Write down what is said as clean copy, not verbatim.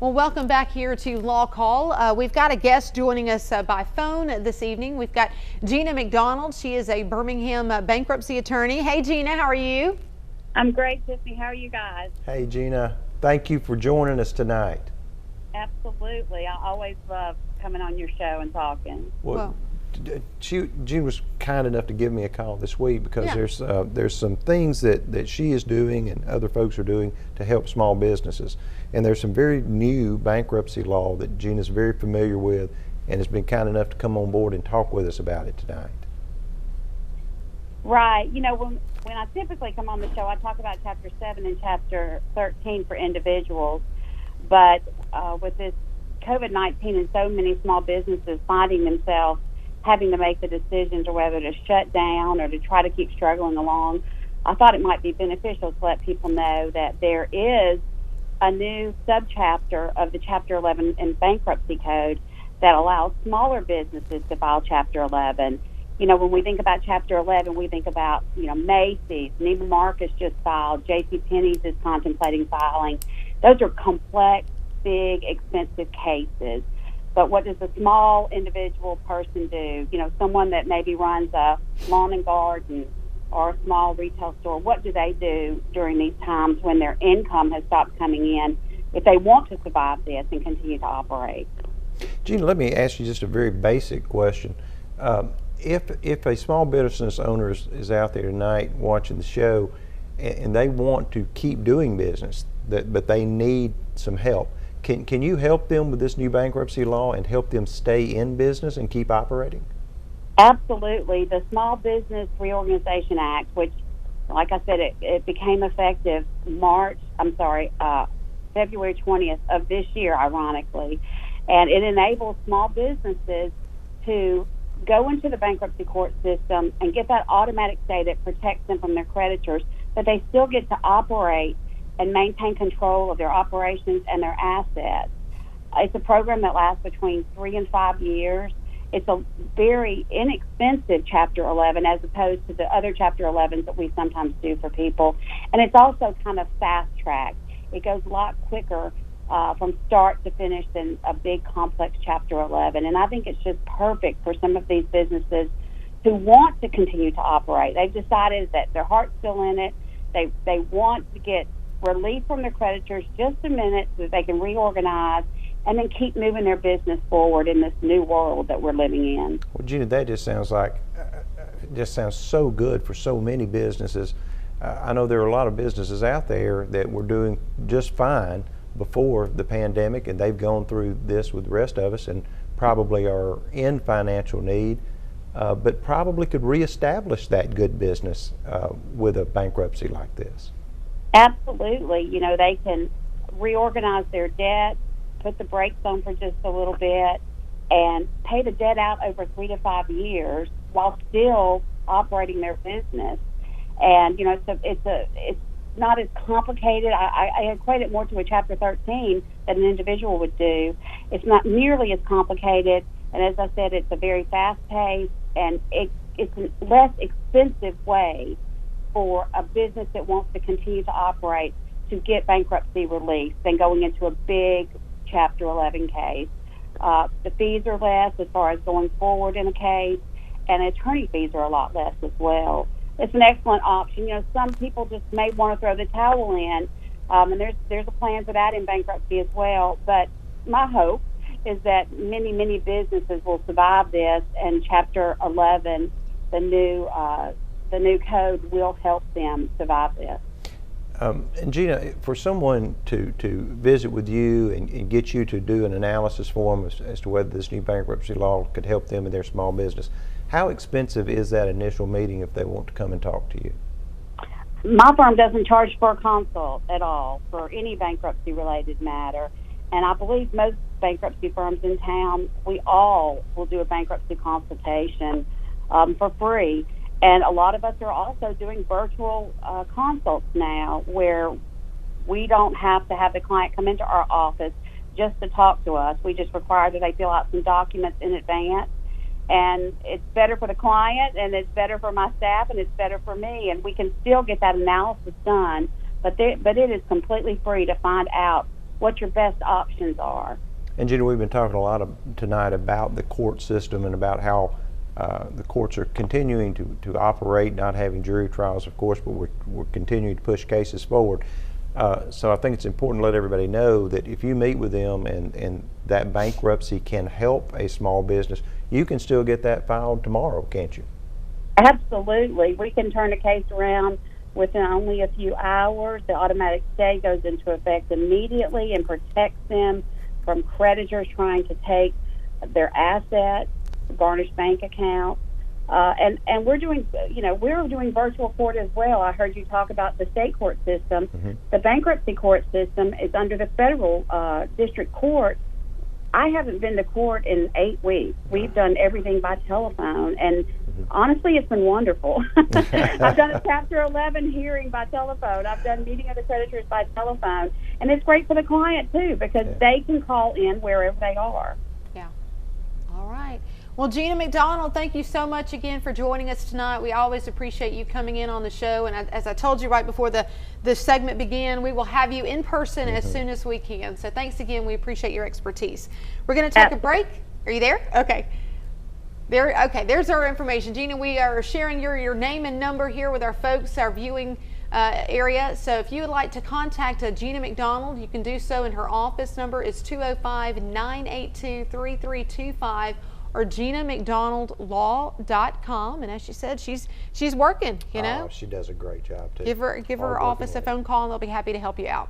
Well, welcome back here to Law Call. We've got a guest joining us by phone this evening. We've got Gina McDonald. She is a Birmingham bankruptcy attorney. Hey, Gina, how are you? I'm great, Tiffany. How are you guys? Hey, Gina. Thank you for joining us tonight. Absolutely. I always love coming on your show and talking. Well, Gina was kind enough to give me a call this week because there's some things that she is doing and other folks are doing to help small businesses. And there's some very new bankruptcy law that Gina's very familiar with and has been kind enough to come on board and talk with us about it tonight. Right. You know, when I typically come on the show, I talk about Chapter 7 and Chapter 13 for individuals. But with this COVID-19 and so many small businesses finding themselves having to make the decisions or whether to shut down or to try to keep struggling along, I thought it might be beneficial to let people know that there is a new subchapter of the Chapter 11 in Bankruptcy Code that allows smaller businesses to file Chapter 11. You know, when we think about Chapter 11, we think about, Macy's, Neiman Marcus just filed, JCPenney's is contemplating filing. Those are complex, big, expensive cases. But what does a small individual person do? Someone that maybe runs a lawn and garden or a small retail store, what do they do during these times when their income has stopped coming in if they want to survive this and continue to operate? Gina, let me ask you just a very basic question. If a small business owner is out there tonight watching the show and they want to keep doing business, but they need some help, can you help them with this new bankruptcy law and help them stay in business and keep operating? Absolutely. The Small Business Reorganization Act, which, like I said, it became effective February 20th of this year, ironically, and it enables small businesses to go into the bankruptcy court system and get that automatic stay that protects them from their creditors, but they still get to operate and maintain control of their operations and their assets. It's a program that lasts between 3 and 5 years. It's a very inexpensive Chapter 11 as opposed to the other Chapter 11s that we sometimes do for people. And it's also kind of fast-tracked. It goes a lot quicker from start to finish than a big, complex Chapter 11. And I think it's just perfect for some of these businesses who want to continue to operate. They've decided that their heart's still in it. They want to get relief from their creditors just a minute so that they can reorganize and then keep moving their business forward in this new world that we're living in. Well, Gina, that just sounds so good for so many businesses. I know there are a lot of businesses out there that were doing just fine before the pandemic, and they've gone through this with the rest of us and probably are in financial need, but probably could reestablish that good business with a bankruptcy like this. Absolutely. They can reorganize their debt, put the brakes on for just a little bit, and pay the debt out over 3 to 5 years while still operating their business. And, so it's not as complicated. I equate it more to a Chapter 13 that an individual would do. It's not nearly as complicated, and as I said, it's a very fast-paced, and it's a less expensive way for a business that wants to continue to operate to get bankruptcy relief than going into a big Chapter 11 case. The fees are less as far as going forward in a case, and attorney fees are a lot less as well. It's an excellent option. Some people just may want to throw the towel in, and there's a plan for that in bankruptcy as well. But my hope is that many, many businesses will survive this, and Chapter 11, the new code, will help them survive this. And Gina, for someone to visit with you and get you to do an analysis for them as to whether this new bankruptcy law could help them in their small business, how expensive is that initial meeting if they want to come and talk to you? My firm doesn't charge for a consult at all for any bankruptcy-related matter. And I believe most bankruptcy firms in town, we all will do a bankruptcy consultation for free. And a lot of us are also doing virtual consults now where we don't have to have the client come into our office just to talk to us. We just require that they fill out some documents in advance. And it's better for the client, and it's better for my staff, and it's better for me. And we can still get that analysis done, but it is completely free to find out what your best options are. And Gina, we've been talking a lot tonight about the court system and about how the courts are continuing to operate, not having jury trials, of course, but we're continuing to push cases forward. So I think it's important to let everybody know that if you meet with them and that bankruptcy can help a small business, you can still get that filed tomorrow, can't you? Absolutely. We can turn a case around within only a few hours. The automatic stay goes into effect immediately and protects them from creditors trying to take their assets, garnish bank accounts. And we're doing, we're doing virtual court as well. I heard you talk about the state court system. Mm-hmm. The bankruptcy court system is under the federal district court. I haven't been to court in 8 weeks. We've done everything by telephone, and honestly, it's been wonderful. I've done a Chapter 11 hearing by telephone. I've done meeting of the creditors by telephone, and it's great for the client too because they can call in wherever they are. Yeah. All right. Well, Gina McDonald, thank you so much again for joining us tonight. We always appreciate you coming in on the show. And as I told you right before the segment began, we will have you in person as soon as we can. So thanks again. We appreciate your expertise. We're going to take a break. Are you there? Okay. There's our information. Gina, we are sharing your name and number here with our folks, our viewing area. So if you would like to contact Gina McDonald, you can do so, and her office number is 205-982-3325. or GinaMcDonaldLaw.com. And as she said, she's working, Oh, she does a great job too. Give her office a phone call and they'll be happy to help you out.